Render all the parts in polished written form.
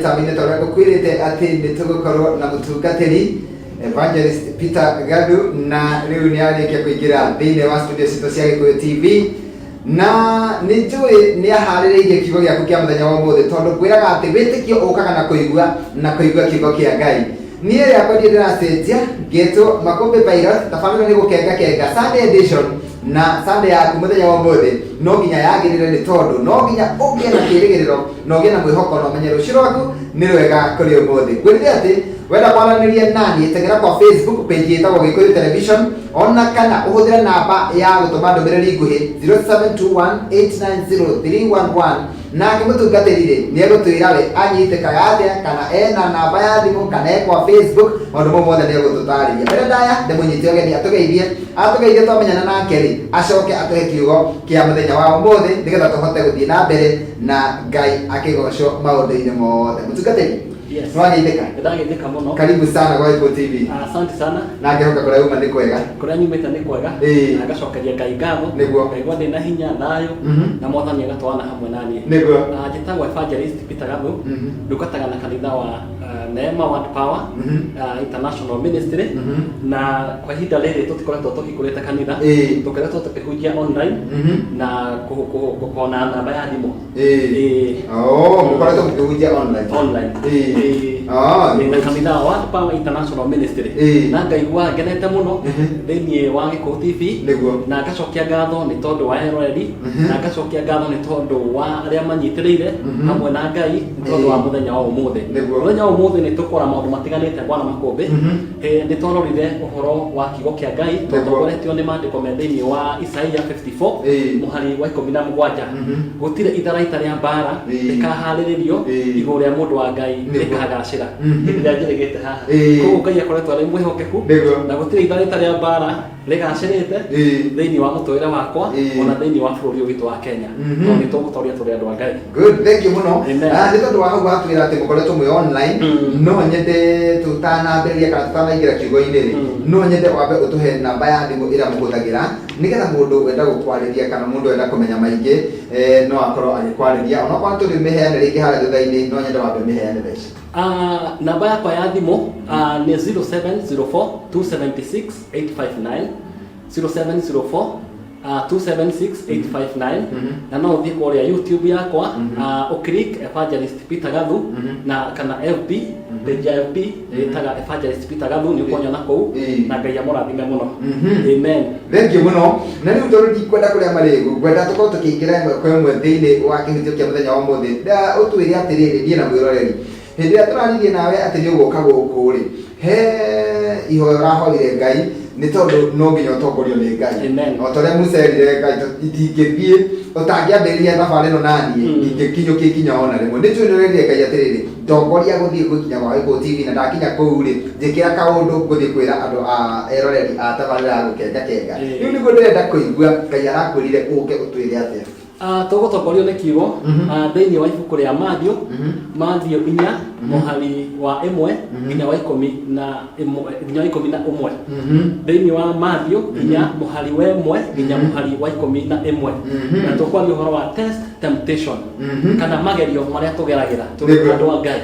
mitamine tore ko kwirite ati nitugukoro na mutugateri Evangelist Peter Gadu na riu ni arike kuigira thine wa studio cito cia Gikuyu TV na nijui ni ahaririirie kiugo giaku kia muthenya wa umuthi tondu kwiraga ati witikio ukaga na kuigua kiugo kia Ngai ni ria kwendie ndiracenjia ngetwo Makumbi Virus tabarĩra ni gukenga Sunday edition na Sunday yaku muthenya wa umuthi no nginya yagirire ni tondu no nginya ugie na kirigiriro no ugie na mwihoko no menye rucio rwaku ni rwega kuri umuthi kwirire ati wenda kwaranĩria nani tegera kwa Facebook page yetagwo Gikuyu Television ona kana uhuthira namba ya gutuma ndũmĩrĩri nguhi 0721890311 nake mũtungatĩri nĩ egũtwĩra we anyitĩkaga atĩa kana ena namba ya thimũ kana kwa Facebook maũndũ mau mothe nĩ egũtũtarĩria mbere ndaya ndĩmũnyite ũgeni atũgeithie twamenyana nake rĩ acoke atũhe kiugo kĩa mũthenya wa ũmũthĩ nĩgetha tũhote gũthiĩ na mbere na Ngai akĩgocwo maũndũ-inĩ mothe mũtungatĩri. Yes. Ndagithika muno. Karibu sana kwa Gikuyu TV. Asante sana. Na ngehoka kuria uma ni kwega. Kuria nyumite ni kwega. Na gacokeria Ngai ngatho. Niguo. Ngaigua ndina hinya nayo. Na mwathani agatwana hamwe nani. Niguo. Njĩtagwo Evangelist Peter Gadu. Ndungataga na kanitha wa Neema Word Power International Ministry. Na kwa ihinda rĩrĩ tũtikoretwo tũhingũrĩte kanitha. Tũkoretwo tũkĩhunjia online na kũhona namba ya thimũ. Mũkoretwo mũkĩhunjia online. Online. Na kanitha wa Word Power International Ministry. Na ngaigua ngenete muno thĩinĩ wa Gikuyu TV. Na ngacokia ngatho nĩ tondũ wa eroreri. Na ngacokia ngatho nĩ tondũ wa arĩa manyitĩrĩire hamwe na Ngai nĩ tondũ wa mũthenya wa ũmũthĩ. Mũthenya wa ũmũthĩ nĩ tũkora maũndũ matiganĩte Bwana Makumbi. Nĩ twarorire ũhoro wa kiugo kĩa Ngai tũtongoretio nĩ maandĩko me thĩinĩ wa Isaia 54 mũhari wa 17. Gũtirĩ itharaita rĩa mbara rĩkaharĩrĩrio igũrũ rĩa mũndũ wa Ngai rĩkagacĩra. Hĩndĩ ĩrĩa njĩrĩgĩte haha koguo Ngai akoretwo arĩ mwĩhokeku na gũtirĩ itharaita rĩa mbara rĩgacĩrĩte thĩinĩ wa mũtũũrĩre wakwa ona thĩinĩ wa bũrũri ũyũ witũ wa Kenya. No nĩ tũgũtooria tũrĩ andũ a Ngai. Good, thank you muno. Nĩ tondũ wa hau watwĩra atĩ mũkoretwo mwĩ online no nyende tũtanambĩrĩria kana tũtanaingĩra kiugo-inĩ rĩ no nyende wambe ũtũhe namba ya thimũ ĩrĩa mũhũthagĩra nĩgetha mũndũ wenda gũkwarĩria kana mũndũ wenda kũmenya maingĩ no akorwo agĩkwarĩria ona kwa tũrĩ mĩheane rĩngĩ harĩa thutha-inĩ no nyende wambe mĩheane theci. Namba yakwa ya thimũ nĩ 0704 276 859 0704 276 859 na no ũthiĩ kũrĩa YouTube yakwa ũklik Evangelist Peter Gadu na kana FB page ya FB ĩtaga Evangelist Peter Gadu nĩ ũkuonyona kũu na Ngai amũrathime mũno. Amen. Thank you mũno. Na rĩu tondũ ndikwenda kũrĩa marĩgu ngwenda tũkorwo tũkĩingĩra ĩmwe kwa ĩmwe thĩinĩ wa kĩhunjio kĩa mũthenya wa ũmũthĩ ũtwĩre atĩrĩrĩ thiĩ na mwĩroreri hĩndĩ ĩrĩa tũraririe nawe atĩ nĩ ũgũka gũkũ rĩ he ihoyo ũrahoire Ngai nĩ tondũ no nginya ũtongorio nĩ Ngai. O ta ũrĩa mũcerire Ngai itingĩthiĩ ũtangĩambĩrĩria thabarĩ ĩno naniĩ ingĩkinyũkia ikinya ona rĩmwe. Nĩ twĩrĩrĩrie Ngai atĩrĩrĩ ndongoria gũthiĩ gũkinya gwa Gikuyu TV na ndakinya kũu rĩ njĩkĩra kaũndũ ngũthiĩ kwĩra andũ a eroreri a tabarĩra ya gũkenga. Rĩu nĩguo ndĩrenda kũigua Ngai arakwĩrire ũke ũtwĩre atĩa. Tũgũtongorio nĩ kiugo thĩinĩ wa ibuku rĩa Matthew 4 mũhari wa 1 nginya wa 11 thĩinĩ wa Matthew 4 mũhari wa 1 nginya mũhari wa 11 na tũkwaria ũhoro wa test temptation kana magerio marĩa tũgeragĩra tũrĩ andũ a Ngai.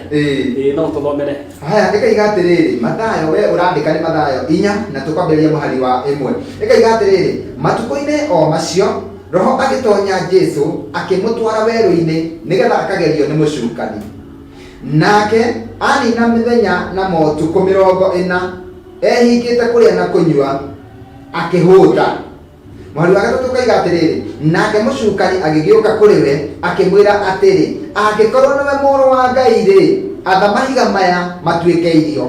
No tũthomere haya ĩkaiga atĩrĩrĩ Mathayo we ũrandĩka nĩ Mathayo 4 na tũkwambĩrĩria mũhari wa 1 ĩkaiga atĩrĩrĩ matukũ-inĩ o macio Roho agĩtonya Jesũ akĩmũtwara werũ-inĩ nĩgetha akagerio nĩ mũcukani. Nake anina mĩthenya na motukũ 40 ehingĩte kũrĩa na kũnyua akĩhũta. Mũhari wa gatatũ ũkaiga atĩrĩrĩ nake mũcukani agĩgĩũka kũrĩ we akĩmwĩra atĩrĩ angĩkorwo nĩwe mũrũ wa Ngai rĩ atha mahiga maya matuĩke irio.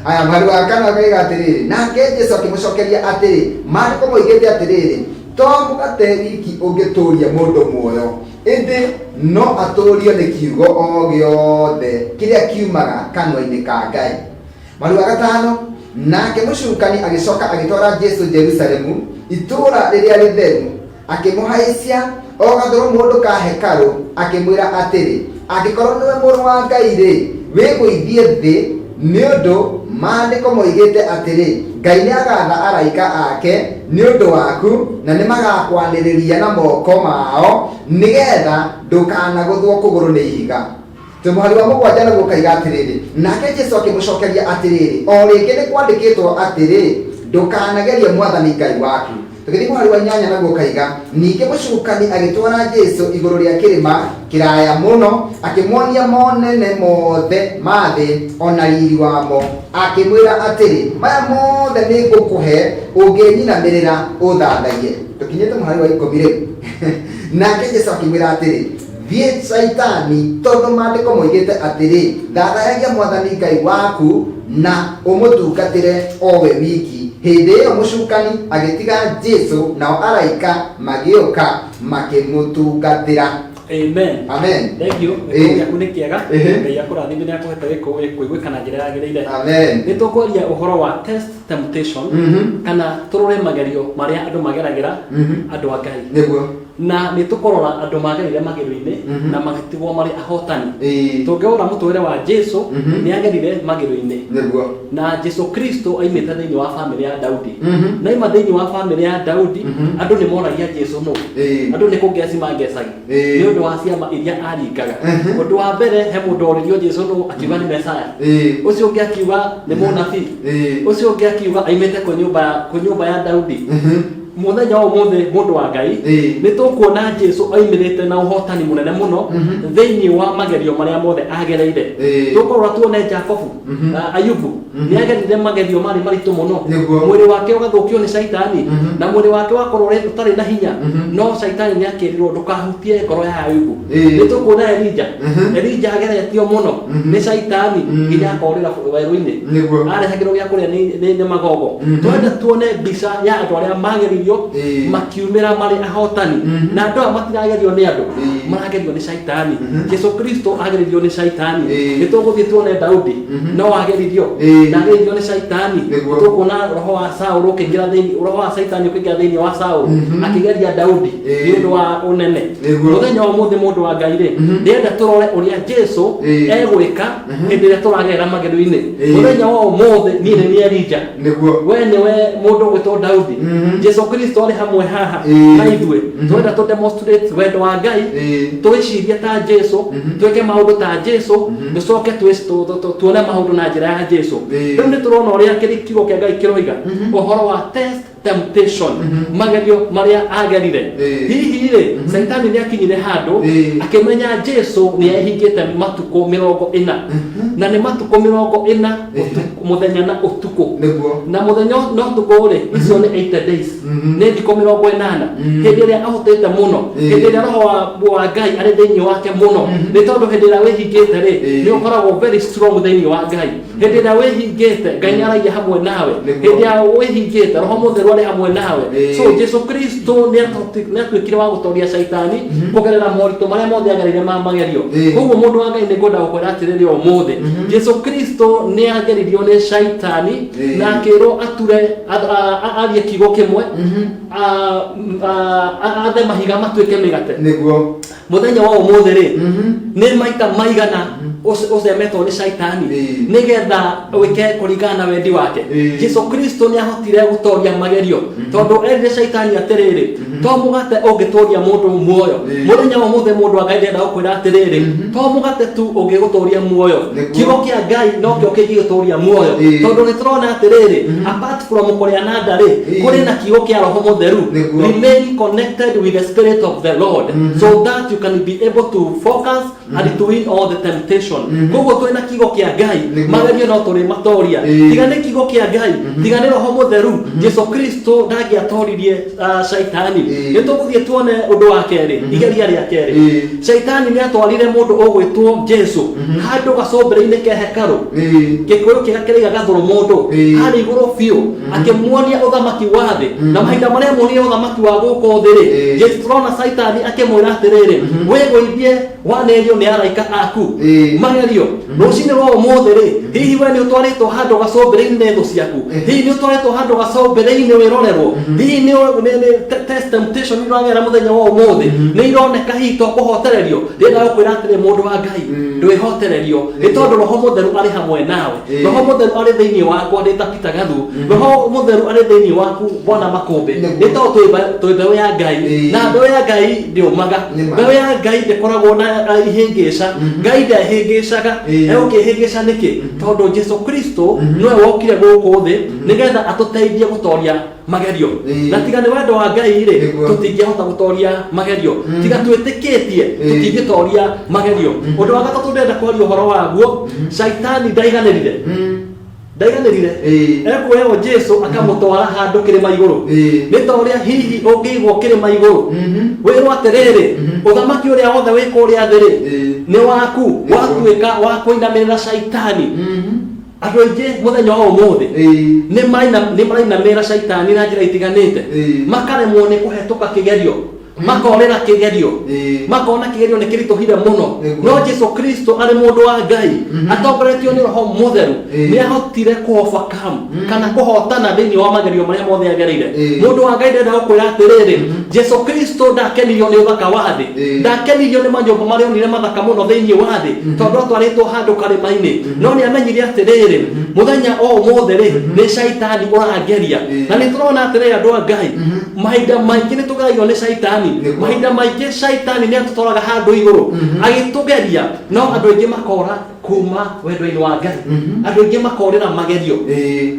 Aya mũhari wa kana ũkaiga atĩrĩrĩ nake Jesũ akĩmũcokeria atĩrĩ maandĩko moigĩte atĩrĩrĩ to mũgate wiki ũngĩtũria mũndũ muoyo ĩndĩ no atũrio nĩ kiugo o gĩothe kĩrĩa kiumaga kanua-inĩ ka Ngai. Mũhari wa gatano nake mũcukani agĩcoka agĩtwara Jesũ Jerusalemu itũũra rĩrĩa rĩtheru akĩmũhaicia o gathũrũ mũndũ ka hekarũ akĩmwĩra atĩrĩ angĩkorwo nĩwe mũrũ wa Ngai rĩ wĩgũithie thĩ nĩ ũndũ maandĩko moigĩte atĩrĩ Ngai nĩ agatha araika ake nĩ ũndũ waku na nĩ magakwanĩrĩria na moko mao nĩgetha ndũkanagũthwo kũgũrũ nĩ ihiga. tumuhari wa mugwanja naguo kaiga atiriri nake Jesu akimucokeria atiriri o ringi ni kwandikitwo atiri ndukanagerie Mwathani Ngai waku. Tukithi muhari wa nyanya naguo kaiga ningi mucukani agitwara Jesu iguru ria kirima kiraya muno akimwonia monene mothe mathi ona riri wamo akimwira atiri maya mothe ni ngukuhe unginyinamirira uthathaie. Tukinyite muhari wa 10 riu nake Jesu akimwira atiri thie Saitani tondu mandiko moigite atiri thathayagia Mwathani Ngai waku na umutungatire owe wiki. Hindi iyo mucukani agitiga Jesu nao araika magioka makimutungatira. Amen. Amen. Thank you. Ngai akunikiaga. Ngai akurathime ni akuhete kuigwikana njira yagireire. Amen. Nitukwaria uhoro wa test temptation kana turore magerio maria andu mageragira andu a Ngai. Niguo. Na nitukorora andu magerire magerio-ini na magitigwo mari ahotani. Tungeora mutwire wa Jesu ni agerire magerio-ini. Niguo. Na Jesu Kristo aimite thiini wa family ya Daudi. Na ima thiini wa family ya Daudi andu ni moragia Jesu no. Andu ni kungeci mangecagia. Ni undu wa ciama iria aringaga. Undu wa mbere he mundu oririo Jesu no akiuga ni Mesaya. Ucio ungi akiuga ni munabii. Ucio ungi akiuga aimite ku nyumba ya Daudi. Muthenya wa umuthi mundu wa Ngai ni tukuona Jesu aimirite na uhotani munene muno thiini wa magerio maria mothe agereire. Tukorora tuone Jacobu, Ayubu ni agerire magerio mari maritu muno. Mwiri wake ugathukio ni Saitani na mwiri wake wakorwo utari na hinya, no Saitani ni akirirwo ndukahutie ngoro ya Ayubu. Ni tukuona Elija ageretio muno ni Saitani nginya akorira werũ-ini arehagirwo gĩa kuria ni magogo. Twende tuone mbica ya andu aria mageririo makiumira mari ahotani na andu aya matiragerio ni andu maragerio ni Saitani. Jesu Kristo ageririo ni Saitani. Nituguthie tuone Daudi no ageririo na ageririo ni Saitani. Tukuona roho wa Saul ukiingira thiini, roho wa Saitani ukiingira thiini wa Saul akigeria Daudi ni undu wa unene. Muthenya wa umuthi mundu wa Ngai ri ndienda turore uria Jesu egwika hindi ria turagera magerio-ini. Muthenya wa umuthi ni Elija we niwe mundu gwitwo Daudi. Jesu Kristo ari hamwe haha na ithue twenda tu demonstrate wendo wa Ngai, twicirie ta Jesu, tweke maundu ta Jesu, ducoke tuone maundu na njira ya Jesu. Riu ni turona uria kigo kia Ngai kiroiga uhoro wa test temptation magerio maria agerire. Hihi ri Saitani ni akinyire handu akimenya Jesu ni ehingite matuko 40 na ni matuko 40 muthenya na utuku na muthenya no tuko ri icio ni 80 days ni thiko 80 hindi ria ahotete muno, hindi ria roho wa Ngai ari thiini wake muno. Ni tondu hindi ria wihingite ri ni ukoragwo very strong thiini wa Ngai. Hindi ria wihingite Ngai ni aragia hamwe nawe. Hindi ria wihingite roho mutheru ari hamwe nawe. So Jesu Kristo ni atuikire wa gutoria Saitani kugerera moritu maria mothe agerire ma magerio. Koguo mundu wa Ngai ni ngwenda gukwira atiriri umuthi Jesu Kristo ni ageririo ni Saitani na akirwo ature arie kigo kimwe athe mahiga matuike migate. Niguo muthenya wa umuthi ri ni maita maigana ucemetwo ni Saitani nigetha wike kuringana na wendi wake. Jesu Kristo ni ahotire gutoria magerio tondu erire Saitani atiriri to mugate ungitoria mundu muoyo. Muthenya wa umuthi mundu wa Ngai ndenda gukwira atiriri to mugate tu ungigutoria muoyo. Kigo kia Ngai no kio kingigutoria muoyo tondu ni turona atiriri apart from kuria na ndari kuri na kigo kia roho mutheru. Remain connected with the spirit of the Lord so that you can be able to focus and to win all the temptation. Koguo twina kigo kia Ngai magerio no turi matoria tigane kigo kia Ngai tigane roho mutheru. Jesu Kristo ndagiatoririe Saitani. Nituguthie tuone undu wa keri igeria ria keri. Saitani ni atwarire mundu ugwitwo Jesu handu gacombere-ini ke hekaru gikuyu kiga kiriga gathuru mundu hari iguru biu akimuonia uthamaki wa thi na mahinda maria muonia uthamaki wa guku thi ri Jesu turona Saitani akimwira atiriri wigwithie wanerio ni araika aku magerio rucini rwa umuthi ri hihi we ni utwaritwo handu gacombere-ini ne thu ciaku hihi ni utwaritwo handu gacombere-ini wirorerwo hihi ni test temptation iragera muthenya wa umuthi ni ironeka hihi to kuhotererio ndenda gukwira atiri mundu wa Ngai ndwihotererio ni tondu roho mutheru ari hamwe nawe. Roho mutheru ari thiini wakwa ndita Peter Gathu, roho mutheru ari thiini waku Bwana Makumbi. Ni tondu twi mbeu ya Ngai na mbeu ya Ngai ndiumaga. Mbeu ya Ngai ndikoragwo na hĩngĩca Ngai ndehĩngĩcaga egũkĩhĩngĩca nĩkĩ tondũ Jesu Kristo nĩwe wokire gũkũ thĩ nĩgetha atũteithie gũtoria magerio na tiga nĩ wendo wa Ngai rĩ tũtingĩhota gũtoria magerio tiga twĩtĩkĩtie tũtingĩtoria magerio ũndũ wa gatatũ ndĩrenda kwaria ũhoro waguo Shaitani ndaiganĩrire ekuoya Jesu akamũtwara handũ kĩrĩma igũrũ nĩ ta ũrĩa hihi ũngĩigwo kĩrĩma igũrũ wĩrwo atĩrĩrĩ ũthamaki ũrĩa wothe wĩ kũrĩa thĩ nĩ waku watuĩka wa kũinamĩrĩra Shaitani andũ aingĩ mũthenya wa ũmũthĩ nĩ marainamĩrĩra Shaitani na njĩra itiganĩte makaremwo nĩ kũhetũka kĩgerio makorera kĩgerio makona kĩgerio nĩ kĩritũhire mũno no Jesu Kristo arĩ mũndũ wa Ngai atongoretio nĩ Roho Mũtheru nĩ ahotire kũovercome kana kũhotana thĩinĩ wa magerio marĩa mothe agereire mũndũ wa Ngai ndenda gũkwĩra atĩrĩrĩ Jesu Kristo ndakenirio nĩ ũthaka wa thĩ ndakenirio nĩ manyũmba marĩa onire mathaka mũno thĩinĩ wa thĩ tondũ atwarĩtwo handũ karĩma-inĩ no nĩ amenyire atĩrĩrĩ mũthenya o ũmũthĩ rĩ nĩ Shaitani ũrageria na nĩ tũrona atĩrĩrĩ andũ a Ngai mahinda maingĩ nĩ tũgeragio nĩ Shaitani mahinda maingĩ Shaitani nĩ atũtwaraga handũ igũrũ agĩtũgeria no andũ aingĩ makora kuma wendo-inĩ wa Ngai andũ aingĩ makorera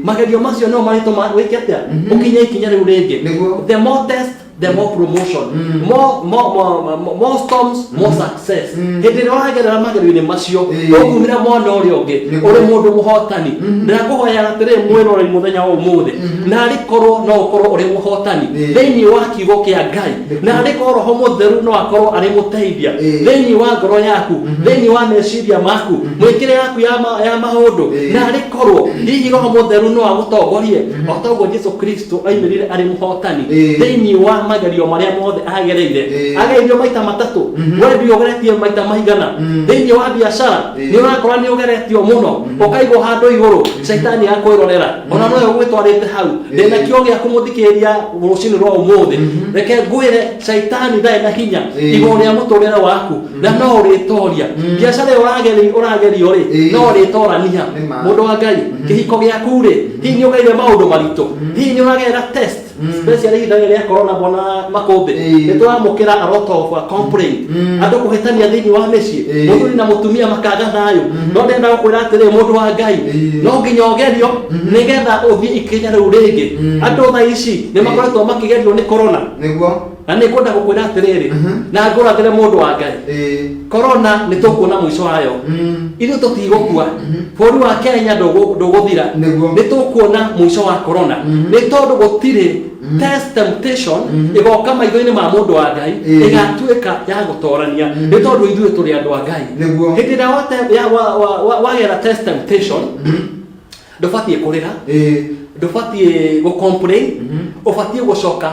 magerio macio no maritũma wĩke atĩa ũkinye ikinya rĩu rĩngĩ the more test the more promotion more storms more success hĩndĩ ĩrĩa ũragerera magerio-inĩ macio ũkumĩra mwena ũrĩa ũngĩ ũrĩ mũndũ mũhotani ndĩrakũhoya atĩrĩrĩ mwĩroreri mũthenya wa ũmũthĩ na arĩkorwo no ũkorwo ũrĩ mũhotani thĩinĩ wa kiugo kĩa Ngai na arĩkorwo Roho Mũtheru no akorwo arĩ mũteithia thĩinĩ wa ngoro yaku thĩinĩ wa meciria maku mwĩkĩre yaku ya maũndũ na arĩkorwo hihi Roho Mũtheru no agũtongorie o ta ũguo Jesu Kristo aimĩrire arĩ mũhotani thĩinĩ wa magerio marĩa mothe agereire ageririo maita matatũ wewe ndiogeretie maita maigana thĩinĩ wa biacara nĩ ũrakora nĩ ũgeretio mũno ũkaigwo handũ igũrũ Shaitani akwĩrorera ona nowe ũgwĩtwarĩte hau ndĩna kĩo gĩa kũmũthikĩrĩria rũciinĩ rwa ũmũthĩ reke ngwĩre Shaitani ndarĩ na hinya igũrũ rĩa mũtũrĩre waku na no ũrĩtoria biacara ũragerio rĩ no ũrĩtorania mũndũ wa Ngai kĩhiko gĩaku rĩ hihi nĩ ũgereire maũndũ maritũ hihi nĩ ũragerera test especially ihinda rĩa corona bona makũmbĩ nĩ tũramũkĩra a lot of complaint andũ kũhĩtania thĩinĩ wa mĩciĩ mũthuri na mũtumia makaga thayũ no ndenda gũkwĩra atĩrĩrĩ mũndũ wa Ngai no nginya ũgerio nĩgetha ũthiĩ ikinya rĩu rĩngĩ andũ thaa ici nĩ makoretwo makĩgerio nĩ corona na nĩ ngwenda gũkwĩra atĩrĩrĩ na ngũrathĩre mũndũ wa Ngai corona nĩ tũkuona mũico wayo ithuĩ tũtigũkua bũrũri wa Kenya ndũgũthira nĩ tũkuona mũico wa corona nĩ tondũ gũtirĩ test temptation ĩgoka maitho-inĩ ma mũndũ wa Ngai ĩgatuĩka ya gũtorania nĩ tondũ ithuĩ tũrĩ andũ a Ngai hĩndĩ ĩrĩa wagera test temptation ndũbatiĩ kũrĩra ndũbatiĩ gũcomplain ũbatiĩ gũcoka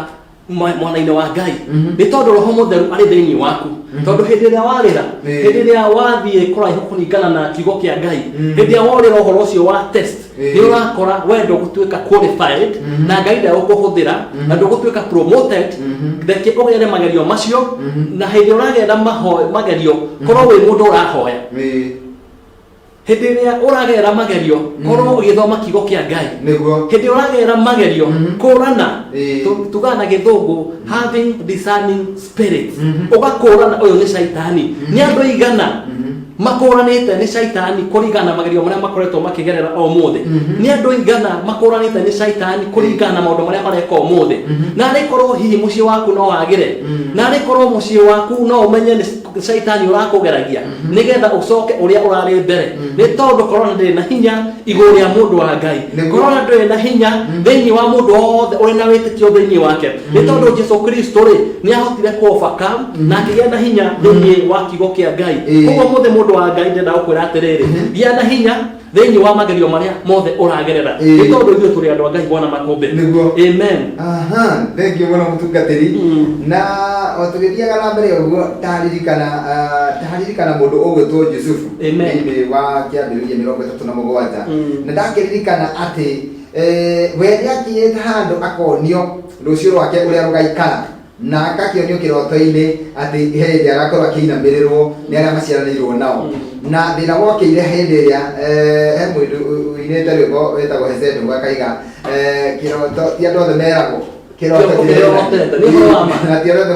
mwana-inĩ wa Ngai nĩ tondũ Roho Mũtheru arĩ thĩinĩ waku tondũ hĩndĩ ĩrĩa warĩra hĩndĩ ĩrĩa wathiĩ kũraihu kũringana na kiugo kĩa Ngai hĩndĩ ĩrĩa worĩra ũhoro ũcio wa test nĩ ũrakora wendo gũtuĩka qualified na Ngai ndegũkũhũthĩra na ndũgũtuĩka promoted reke ũgere magerio macio na hĩndĩ ũragerera magerio korwo wĩ mũndũ ũrahoya hĩndĩ ĩrĩa ũragerera magerio korwo ũgĩthoma kiugo kĩa Ngai hĩndĩ ũragerera magerio kũrana tugana na gĩthũngũ having discerning spirit ũgakũrana ũyũ nĩ Shaitani nĩ andũ aigana makũranĩte nĩ Shaitani kũringana magerio marĩa makoretwo makĩgerera o mũthĩ nĩ andũ aigana makũranĩte nĩ Shaitani kũringana na maũndũ marĩa mareka o mũthĩ na arĩkorwo hihi mũciĩ waku no wagĩre na arĩkorwo mũciĩ waku no ũmenye nĩ Shaitani ũrakũgeragia nĩgetha ũcoke ũrĩa ũrarĩ mbere nĩ tondũ corona ndĩrĩ na hinya igũrũ rĩa mũndũ wa Ngai corona ndĩrĩ na hinya thĩinĩ wa mũndũ wothe ũrĩ na wĩtĩkio thĩinĩ wake nĩ tondũ Jesu Kristo rĩ nĩ ahotire kũovercome na akĩgĩa na hinya thĩinĩ wa kiugo kĩa Ngai koguo mũthĩ mũndũ wa Ngai ndenda gũkwĩra atĩrĩrĩ gĩa na hinya thĩinĩ wa magerio marĩa mothe ũragerera nĩ tondũ ithuĩ tũrĩ andũ a Ngai bona makũmbĩ amen thank you mũno mũtungatĩri na tũgĩthiaga na mbere ũguo taririkana mũndũ ũgwĩtwo Jusufu thĩinĩ wa kĩambĩrĩria 37 na ndakĩririkana atĩ we nĩakinyĩte handũ akonio rũciũ rwake ũrĩa rũgaikara na akakĩonio kĩroto-inĩ atĩ hĩndĩ agakorwo akĩinamĩrĩrwo nĩ arĩa maciaranĩirwo nao na thĩna wokĩire hĩndĩ ĩrĩa he mũndũ ũinĩte rwĩmbo wĩtagwo Hesed akaiga kĩroto ti andũ othe meragwo kiroto na tiorothe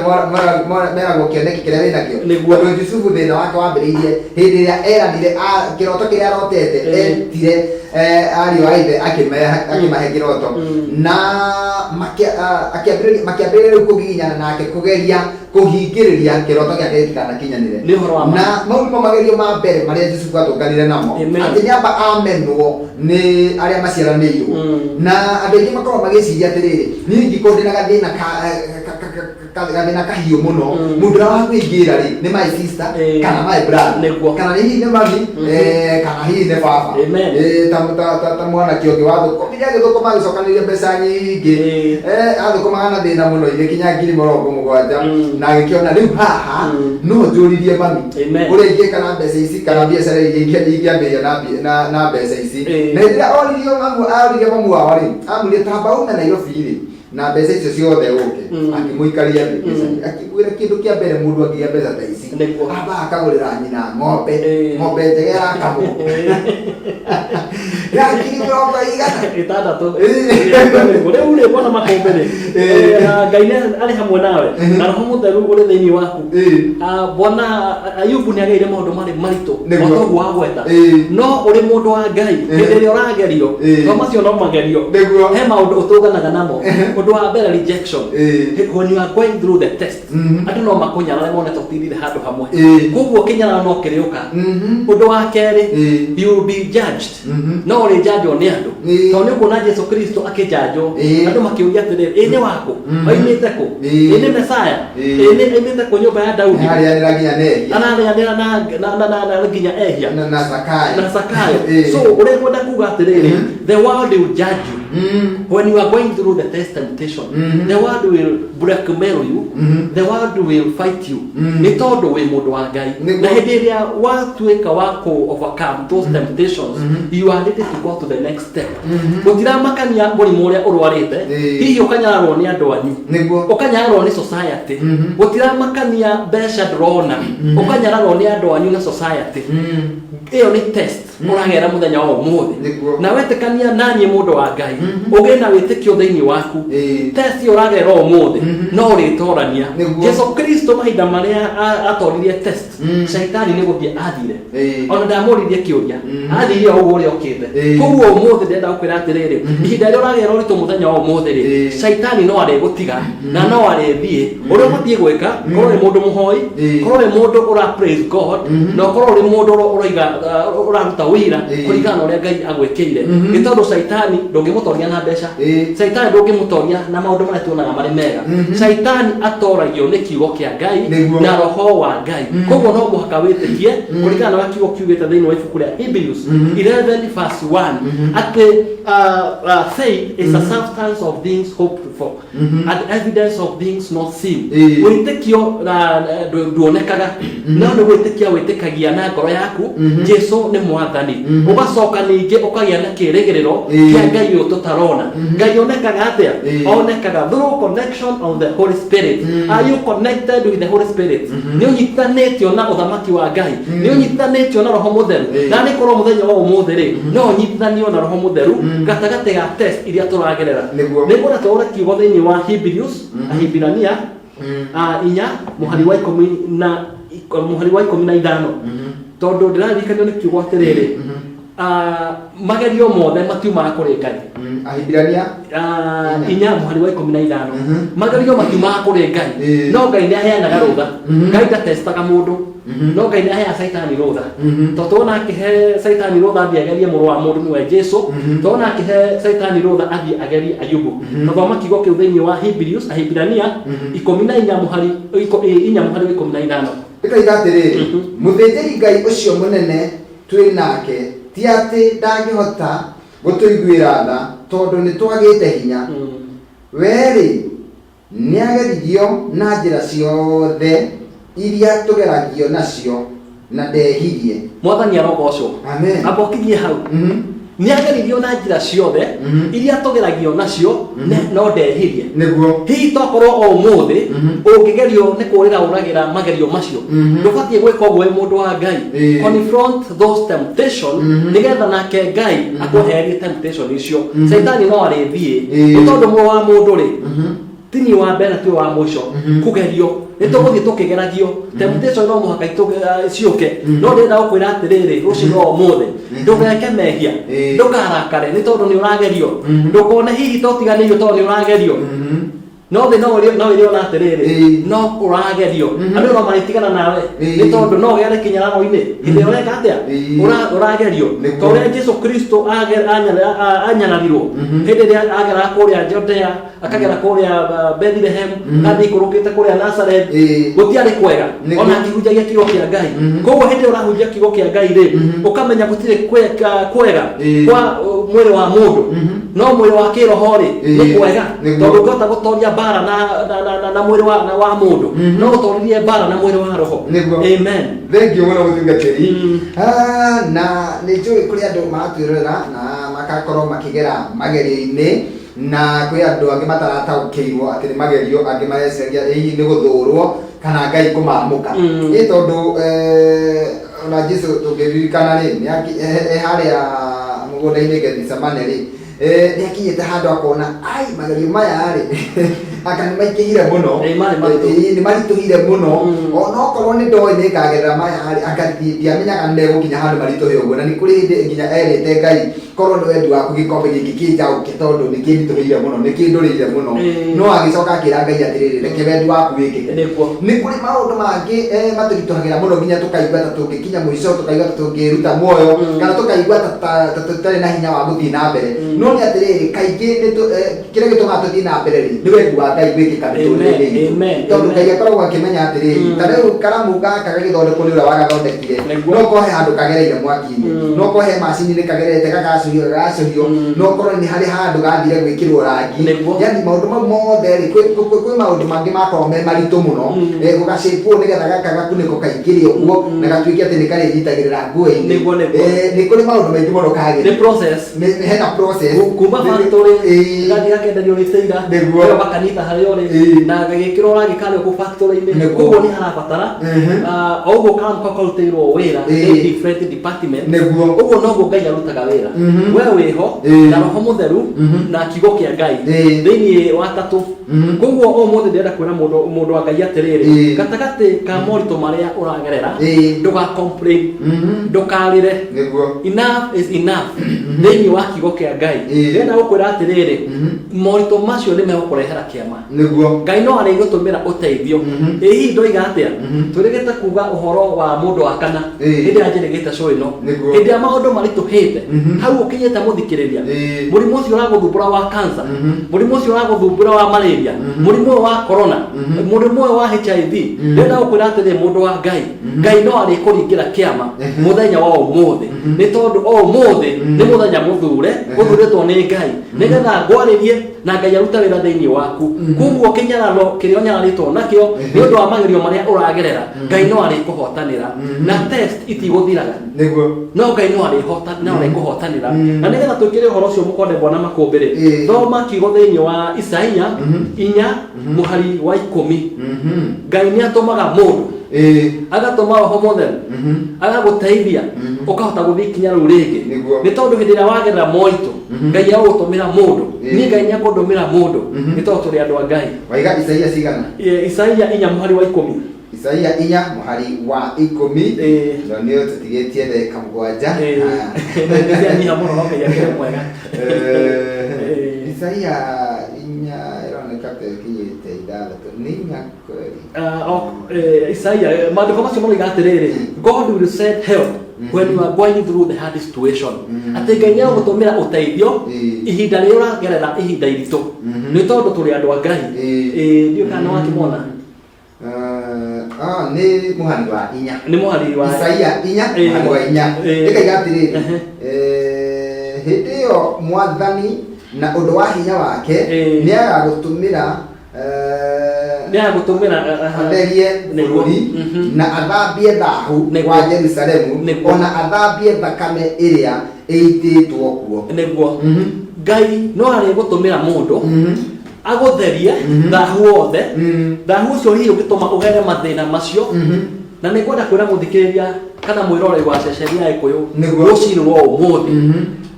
meragwo kĩoneki kĩrĩa wĩnakĩo tondũ Jusufu thĩna wake wambĩrĩirie hĩndĩ ĩrĩa eranire kĩroto kĩrĩa arotete etire ariũ a ithe akĩmahe kĩroto na makĩambĩrĩria rĩu kũgiginyana nake kũgeria kũhingĩrĩria kĩroto gĩake gĩtikanakinyanĩre na mau nĩmo magerio ma mbere marĩa Jusufu atũnganire namo atĩ nĩamba amenwo nĩ arĩa maciaranĩirwo na andũ aingĩ makoragwo magĩciria atĩrĩrĩ niĩ ingĩkorwo ndĩna gathĩna kahiũ mũno mũndũ ũrĩa wa kũingĩra rĩ nĩ my sister kana my brother kana hihi nĩ mami kana hihi nĩ baba ta mwanake ũngĩ wathũkũmire agĩthũkũma agĩcokanĩria mbeca nyingĩ athũkũmaga na thĩna mũno igĩkinya 70,000 na agĩkĩona rĩu haha no njũririe mami ũrĩa ingĩka na mbeca ici kana biacara iria ingĩambĩrĩria na mbeca ici na rĩrĩa oririe mamu wao rĩ amwĩrire tamba ume Nairobi rĩ na mbeca icio ciothe ũke akĩmũikaria thĩ akĩmwĩra kĩndũ kĩa mbere mũndũ angĩgĩa mbeca ta ici amba akagũrĩra nyina ng'ombe njega ĩrakamwo ya 600 rĩu rĩ bona makombe rĩ Ngai arĩ hamwe nawe na Roho Mũtheru ũrĩ thĩinĩ waku bona Ayubu nĩ ageire maũndũ marĩ maritũ mũtongu wa gweta no ũrĩ mũndũ wa Ngai hĩndĩ ĩrĩa ũragerio to macio no magerio he maũndũ ũtũnganaga namo ũndũ wa mbere rejection when you are going through the test andũ no makũnyarare mone tũtirire handũ hamwe koguo kĩnyararo no kĩrĩũka ũndũ wa kerĩ you will be judged no ũrĩ judged nĩ andũ tondũ nĩ kuona Jesu Kristo akĩjanjwo andũ makĩũria atĩrĩrĩ nĩ wakũ oimĩte kũ nĩ Mesaya oimĩte kũ nyũmba ya Daudi ararĩanĩra na nginya ehia na Zakayo so ũrĩa kwenda kuga atĩrĩrĩ the world will judge you when you are going through the test temptation the world will blackmail you the world will fight you nĩ tondũ wĩ mũndũ wa Ngai na hĩndĩ ĩrĩa watuĩka wa overcome those temptations you are ready to go to the next step gũtiramakania mũrimũ ũrĩa ũrwarĩte hihi ũkanyararwo nĩ andũ anyu ũkanyararwo nĩ society gũtiramakania mbeca ndũrona ũkanyararwo nĩ andũ anyu na society ĩyo nĩ test ũragera mũthenya wa ũmũthĩ na wetĩkania naniĩ mũndũ wa Ngai ũgĩe na wĩtĩkio thĩinĩ waku test ũragera ũmũthĩ no ũrĩtorania Jesu Kristo mahinda marĩa atoririe test shaitani nĩ gũthiĩ athire ona ndamũririe kĩũria athire ũguo ũrĩa ũkĩte koguo ũmũthĩ ndĩrenda gũkwĩra atĩrĩrĩ ihinda rĩrĩa ũragera ũritũ mũthenya wa ũmũthĩ rĩ shaitani no arĩgũtiga na no arĩthiĩ ũrĩa ũbatiĩ gwĩka korwo wĩ mũndũ mũhoi korwo wĩ mũndũ ũra praise God na korwo wĩ mũndũ ũroiga ũraruta wĩra kũringana na ũrĩa Ngai agwĩkĩire nĩ tondũ shaitani ndũngĩmũtoria na mbeca shaitani ndũngĩmũtoria na maũndũ marĩa tuonaga marĩ mega shaitani atoragio nĩ kiugo kĩa Ngai na roho wa Ngai koguo no mũhaka wĩtĩkie kũringana na kiugo kiugĩte thĩinĩ wa ibuku rĩa Hebrews 11:1 atĩ faith is a substance of things hoped for and evidence of things not seen wĩtĩkio nduonekaga no nĩ wĩtĩkia wĩtĩkagia na ngoro yaku Jesu nĩ mwathani ũgacoka ningĩ ũkagĩa na kĩĩrĩgĩrĩro kĩa Ngai ũyũ tũtarona Ngai onekaga atĩa onekaga through connection of the Holy Spirit are you connected with the Holy Spirit nĩ ũnyitanĩtio na ũthamaki wa Ngai nĩ ũnyitanĩtio na Roho Mũtheru na nĩ korwo mũthenya wa ũmũthĩ rĩ no ũnyitithanio na Roho Mũtheru gatagatĩ ga test iria tũragerera nĩ ngwenda tũrore kiugo thĩinĩ wa Hebrews Ahibirania 4 mũhari wa 15 tondũ ndĩrarikanio nĩ kiugo atĩrĩrĩ magerio mothe matiumaga kũrĩ Ngai Ahibirania 4 mũhari wa 15 magerio matiumaga kũrĩ Ngai no Ngai nĩ aheanaga rũtha Ngai ndatestaga mũndũ no Ngai nĩ aheaga Saitani rũtha tondũ tũrona akĩhe Saitani rũtha athiĩ agerie mũrũ wa mũndũ nĩwe Jesu tũrona akĩhe Saitani rũtha athiĩ agerie Ayubu tũthoma kiugo kĩu thĩinĩ wa Hebrews Ahibirania 14 mũhari wa 15 ĩkoiga atĩrĩrĩ mũthĩnjĩri Ngai ũcio mũnene twĩ nake ti atĩ ndangĩhota gũtũiguĩra tha tondũ nĩ twagĩte hinya werĩ nĩ ageririo na njĩra ciothe iria tũgeragio nacio na ndehirie mwathani arogocwo amen ambokithie hau nĩ ageririo na njĩra ciothe iria tũgeragio nacio no ndehirie nĩguo hihi tokorwo o ũmũthĩ ũngĩgerio nĩ kũrĩra ũragĩra magerio macio ndũbatiĩ gwĩka ũguo wĩ mũndũ wa Ngai confront those temptations nĩgetha nake Ngai akũherie temptation icio Saitani no arĩthiĩ nĩ tondũ mũrũ wa mũndũ rĩ tini wa mbere tu wa mwisho kugerio nituguthie tukigeragio temptation no muhaka ciuke no ndenda gukwira atiriri rucio no umuthi ndugeke mehia ndukarakare ni tondu ni uragerio ndukone hihi totiganirio tondu ni uragerio no the no rio na atiriri no uragerio andu no maritigana nawe ni tondu no gere kinyarano ine hindi ureka atia uragerio tondu Jesu Kristo anyanarirwo hindi ria agera kuria Judea akagera kuria Bethlehem athi kurukite kuria Nazareth gutiari kwega ona akihunjagia kigo kia Ngai koguo hindi urahunjia kigo kia Ngai ri ukamenya gutire kwega kwa mwiri wa mundu no mwiri wa kiroho ri ni kwega tondu ngota gutoria bara na mwiri wa mundu no gutoririe bara na mwiri wa roho. Amen. Thank you muno mutungatiri. Na ni njui kuri andu matwirira na makakorwo makigera magerio-ini na kwi andu angi matarataukirwo ati ni magerio angi mareciria hihi ni guthurwo kana Ngai kumamuka ni tondu ona Jesu tungiririkana ri ni haria mugunda-ini Gethsemane ri ni akinyite handu akona ai magerio maya ri aka ni maikihire muno ni marituhire muno ona okorwo ni ndoi ni ngagerera maya ri aka ndiamenyaga nde gukinya handu marituhe uguo na ni kuri hindi nginya erite Ngai korwo ni wendi waku gikombe giki kinjauke tondu ni kinituhire muno ni kindurire muno no agicoka akira Ngai atiriri reke wendi waku wikike ni kuri maundu mangi maturituhagira muno nginya tukaigua ta tungikinya mwico tukaigua ta tungiruta muoyo kana tukaigua ta tutari na hinya wa guthii na mbere no ni atiriri kaingi ni kire gituma tuthii na mbere ri ni wendi wa Ngai gwikika miturire tondu Ngai akoragwo akimenya atiriri ta riu karamu gaka gagithondekwo ni uria wagathondekire no kohe handu kagereire mwaki-ini no kohe macini-ini kagerete gagacurio no korwo ni hari handu gathire gwikirwo rangi yani maundu mau mothe ri kwi maundu mangi makorwo me maritu muno gugacipwo nigetha gaka gakuniko kaingire uguo na gatuike ati ni karinyitagirira nguo-ini ni kuri maundu maingi muno kagire hena process kuma factory gathi gakenderio ritaira niguo bakanita haria uri na gagikirwo rangi kale ku factory-ini koguo ni harabatara oguo karamu karutirwo wira different department oguo noguo Ngai arutaga wira we wiho na roho mutheru na kigo kia Ngai thiini wa tatu koguo o mothe ndenda kwira mundu wa Ngai atiriri gatagati ka morito maria uragerera nduga complain ndukarire enough is enough thiini wa kigo kia Ngai ndenda gukwira atiriri morito macio ni megukurehera kiama Ngai no ari gutumira uteithio hihi ndoiga atia turigite kuga uhoro wa mundu wa kana hindi anjirigite co ino hindi ya maundu marituhite hau ukinyete muthikiriria murimu ucio uraguthumbura wa cancer murimu ucio uraguthumbura wa malaria murimu wa corona murimu wa HIV ndenda gukwira atiri mundu wa Ngai no ari kuringira kiama muthenya wa umuthi ni tondu o umuthi ni muthenya muthure uthuritwo ni Ngai nigetha ngwaririe na Ngai aruta wira thiini waku koguo kinyarano kirio nyararitwo nakio ni undu wa magerio maria uragerera Ngai no ari kuhotanira na test itiguthiraga no Ngai no ari kuhotanira na nigetha twikire uhoro ucio mukonde bwana makumbiri thoma kigo thiini wa Isaia 4 muhari wa 10 Ngai ni atumaga mundu agatuma roho mutheru agaguteithia ukahota guthii kinya riu ringi ni tondu hindi ria wagerera moito Ngai agutumira mundu ni Ngai ni akundumira mundu ni tondu turi andu a Ngai waiga Isaia cigana Isaia 4 muhari wa 10 Isaia 4 muhari wa 10 no nio tutigetie ndeka 7 ndio ni hamuno no Ngai akire mwega Isaia 4 ironeka kinyite ithathatũ ni kweli Isaia maandiko macio moiga atiriri God will send help when you are going through the hard situation ati Ngai ni agutumira uteithio ihinda ria uragerera ihinda iritu ni tondu turi andu a Ngai ndio kana wakimona ni muhari wa 4 ni muhari wa Isaia 4 muhari wa 4 ikaiga atiriri hindi yo mwathani na undu wa hinya wake ni agagutumira atherie bururi na athambie thahu wa Jerusalemu ona athambie thakame iria ĩitĩtwo kuo niguo Ngai no ari gutumira mundu agutherie thahu wothe thahu ucio hihi ugituma ugere mathina macio na nĩ ngwenda kwĩra mũthikĩrĩria kana mwĩrore wa ceceni ya Gĩkũyũ gũcirwo ũmũthĩ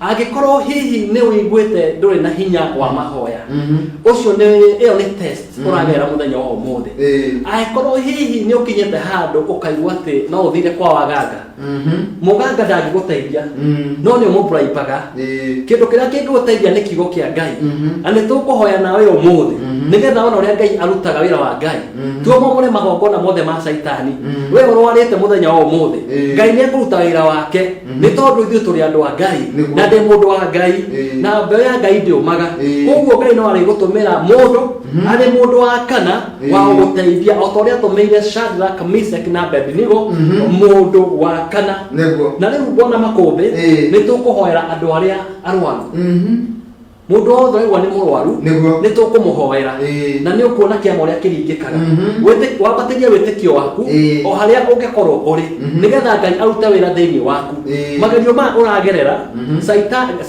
Agikorwo hihi ni wiguite nduri na hinya wa mahoya ucio ni iyo ni test uragera muthenya wa umuthi agikorwo hihi ni ukinyete handu ukaigua ati no uthire kwa waganga muganga ndangiguteithia no ni umubraipaga kindu kiria kingiguteithia ni kiugo kia Ngai ani tukuhoya nawe umuthi nigetha ona uria Ngai arutaga wira wa Ngai tuo momore magongona mothe ma Saitani we urwarite muthenya wa umuthi Ngai ni akuruta wira wake ni tondu ithu turi andu a Ngai na ndi mundu wa Ngai na mbere ya Ngai ndiumaga koguo Ngai no ari gutumira mundu ari mundu wa kana wa guteithia o toria tumeire Shadrach, Meshach na Abednego mundu wa kana na riu bona makombe ni tukuhoera andu aria arwaru mundu othe aigua ni murwaru ni tukumuhoera na ni ukuona kiama uria kiringikaga wambatirie witikio waku o haria ungikorwo uri nigetha Ngai arute wira thiini waku magerio ma uragerera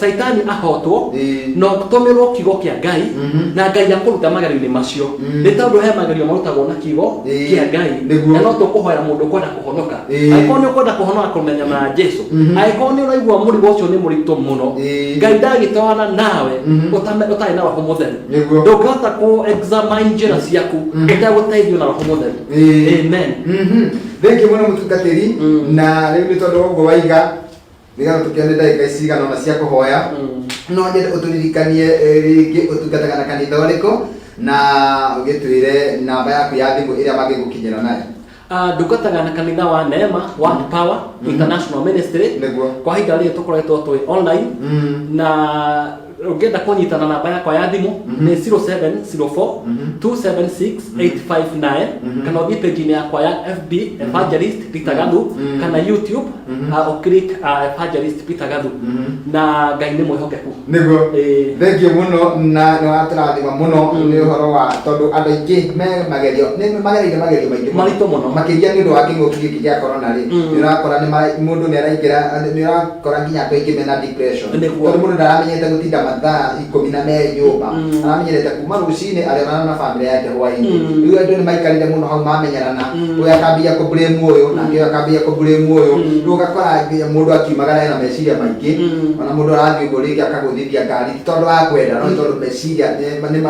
Saitani ahotwo no tumirwo kiugo kia Ngai na Ngai akuruta magerio-ini macio ni tondu he magerio marutagwo na kiugo kia Ngai na no tukuhoera mundu kwenda kuhonoka aikorwo ni ukwenda kuhonoka kumenya na Jesu aikorwo ni uraigua murigo ucio ni muritu muno Ngai ndagitwana nawe utari na roho mutheru ndungihota ku examine njira ciaku utaguteithio na roho mutheru amen thank you muno mutungatiri na riu ni tondu uguo waiga nigetha tukione ndagika cigana ona cia kuhoya no nyende uturirikanie ringi utungataga na kanitha uriko na ugitwire namba yaku ya thimu iria mangigukinyira nayo ndungataga na kanitha wa Neema Word Power International Ministry kwa hinda ria tukoretwo twi online na ungenda kunyitana namba yakwa ya thimu ni 0704 276 859 kana uthie page yakwa ya FB Evangelist Peter Gathu kana YouTube click Evangelist Peter Gathu na Ngai ni mwihokeku niguo thank you muno na ni waturathima muno ni uhoro wa tondu andu aingi me magerio maingi marito muno makiria ni ndu wa kinguki giki gia corona ri ni urakora ni mundu ni araingira ni urakora nginya andu aingi mena depression tondu mundu ndaramenyete gutinda mathaa 12 nyumba aramenyerete kuma rucini aremana na family yake hwaini riu andu ni maikarire muno hau mamenyerana uyu akambia ku blame uyu na ngiyo akambia ku blame uyu riu ugakora mundu akiumagara na meciria maingi ona mundu arathii nguriki akaguthithia ngari tondu wa kwenda no tondu meciria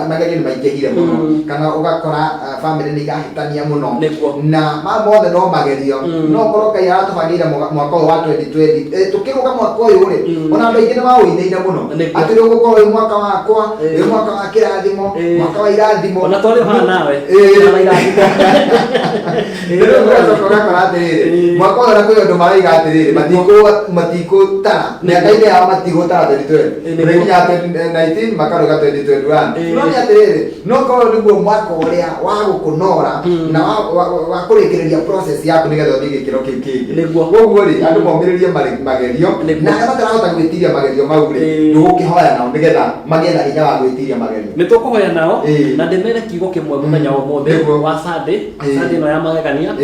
magerio ni maingihire muno kana ugakora family ni igahitania muno na mothe no magerio no korwo Ngai aratubangire mwaka wa 2020 tukiruga mwaka uyu ri ona andu aingi ni mawuineire muno ati riu gukorwo mwaka wakwa mwaka wa kirathimo mwaka wa irathimo ona twari hana nawe na irathimo ndio gakora atiriri mwaka wa rakwo andu maraiga atiriri matiko tara na kaide ya matiko tara 2020 nginya 2019 makaruga 2021 no ni atiriri no korwo niguo mwaka uria wa gukunora na wa kurikireria process yaku nigetha uthie gikiro kiu kingi koguo ri andu momiririe magerio na aba tarahota gwitiria magerio mau ri ndugukihoya nao nigetha magietha hinya wa gwitiria magerio ni tukuhoya nao na ndemere kiugo kimwe muthenya wa mothe wa Sunday no ya magegania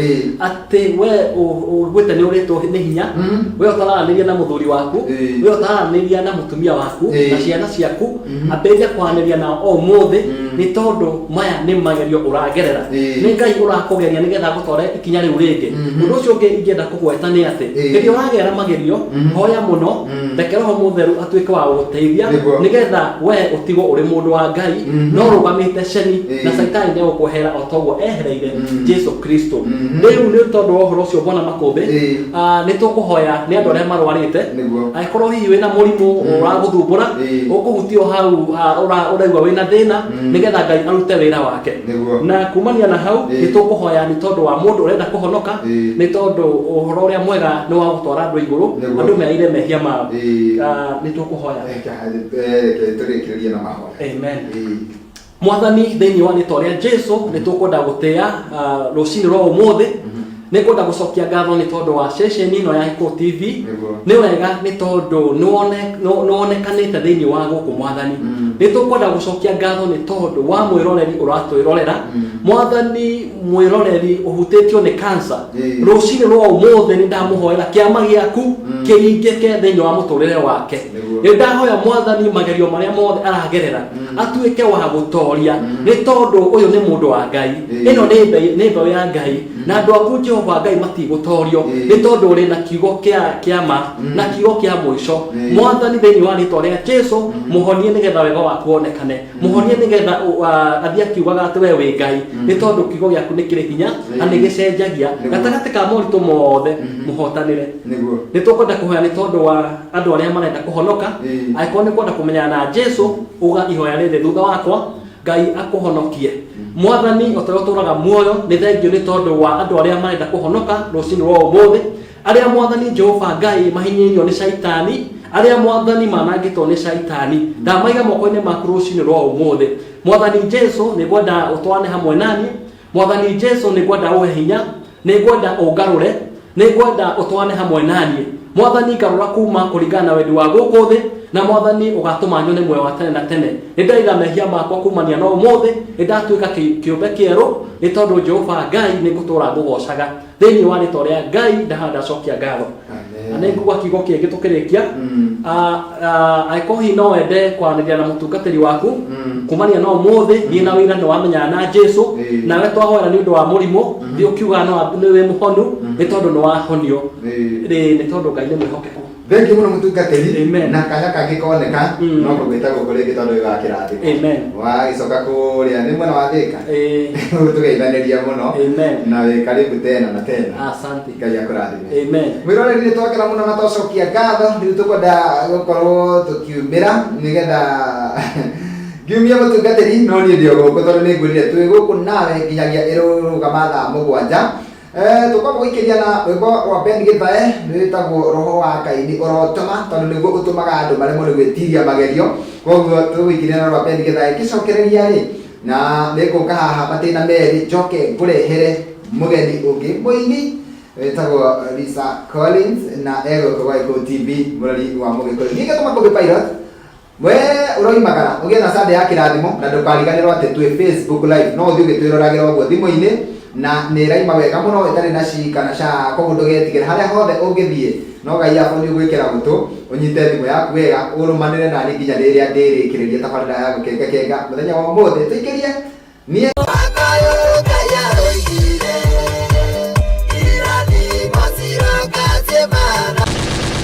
ati we ugwite ni uritwo ni hinya we utaraniria na muthuri waku we utaraniria na mutumia waku na ciana ciaku amberia kwaniria na o mothe ni tondu maya ni magerio uragerera ni Ngai urakugeria nigetha gutware ikinya riu ringi undu ucio ungi ingienda kugweta ni ati riria uragera magerio hoya muno reke roho mutheru atuike wa guteithia nigetha we utigo uri mundu wa Ngai no rugamite ceni na Saitani ni gukuhera o toguo ehereire Jesu Kristo riu ni tondu wa uhoro ucio bona makombe ni tukuhoya ni andu aria marwarite aikorwo hihi wina murimu uraguthumbura ukuhutio hau uraigua wina thina nigetha Ngai arute wira wake na kumania na hau ni tukuhoya ni tondu wa mundu urenda kuhonoka ni tondu uhoro uria mwega ni wa gutwara andu iguru andu meire mehia mao ni tukuhoya turikiria na mahoya amen mwathani thiini wa rĩtwa rĩa Jesu ni tukwenda gutia rucini rwa umuthi ni kwenda gucokia ngatho ni tondu wa session ino ya Iko TV ni wega ni tondu nuonekanite thiini wa guku mwathani ni tukwenda gucokia ngatho ni tondu wa mwiroreri uratwirorera mwathani mwiroreri uhutitio ni cancer rucini rwa umuthi ni ndamuhoera kiama giaku kiringike thiini wa muturire wake ni ndahoya mwathani magerio maria mothe aragerera atuike wa gutoria ni tondu uyu ni mundu wa Ngai ino ni mbeu ya Ngai na andu aku Jehova Ngai matigutorio ni tondu uri na kiugo kia ma na kiugo kia mwico mwathani thiini wa ritwa ria Jesu muhonie nigetha wega waku wonekane muhonie nigetha athia kiugaga ati we wi Ngai ni tondu kiugo giaku ni kiri hinya na ni gicenjagia gatagati ka moritu mothe muhotanire ni tukwenda kuhoya ni tondu wa andu aria marenda kuhonoka aikorwo ni kwenda kumenyana na Jesu uga ihoya riri thutha wakwa Ngai akuhonokie mwathani otoyo turaga muoyo ni thengio ni tondu wa andu aria marenda kuhonoka rucini rwa umuthi aria mwathani Jehova Ngai mahinyirio ni shaitani aria mwathani manangitwo ni shaitani ndamaiga moko-ini maku rucini rwa umuthi mwathani Jesu ni gwenda utwane hamwe nani mwathani Jesu ni gwenda uhe hinya ni gwenda ungarure ni gwenda utwane hamwe nani mwathani garura kuma kuringana na wendi wa guku thi na mwathani ugatuma nyone muoyo wa tene na tene ndaiga mehia makwa kumania no umuthi ndatuika kiumbe kieru ni tondu Jehova Ngai ni ngutura ngugocaga thiini wa ritwa ria Ngai ndahanda cokia ngatho na ngugwa kiugo kingi tukirikia aikohi no wende kwaraniria na mutungatiri waku kumania no umuthi ni na wira ni wamenya na Jesu nawe twahoera ni undu wa murimo thi ukiuga no we muhonu ni tondu ni wahonio ni tondu Ngai ni mwihokeku thengi muno mutungatiri na kanya kangikoneka no kugwita gukuri gitondu gakirathi wa icoka kuria ni mwana wa thika tugeithaniria muno na we karibu tena na tena asante Ngai akurathime mwiroreri ni twakira muno na twacokia ngatho riu tukwenda gukorwo tukiumira nigetha ngiumia mutungatiri no ni ndio guku tondu ni ngwirire twi guku nawe nginyagia irugama thaa 7 tukwa guikiria na rwimbo rwa Ben Githae rwitagwo roho wa Ngai ni urotuma tondu niguo utumaga andu maremwo ni gwitiria magerio koguo tuguikiria na rwa Ben Githae gicokereria ri na niguka haha matina meri njoke ngurehere mugeni ungi muini witagwo Lisa Collins na ego kwa Iko TV murari wa mugikori ngiga tumakobe pilot we uroimagara ugie na Sunday ya kirathimo na ndukariganirwo ati twi Facebook live no uthii ugitwiroragirwo guo thimu-ini na ni raima wega muno itari na shikana sha koguo ndugetigire haria hothe ungithie no Ngai afundi gwikira gutu unyite thimu yaku wega urumanire na ni nginya riria ndirikiriria tabarira ya gukenga muthenya wa umuthi tuikirie nie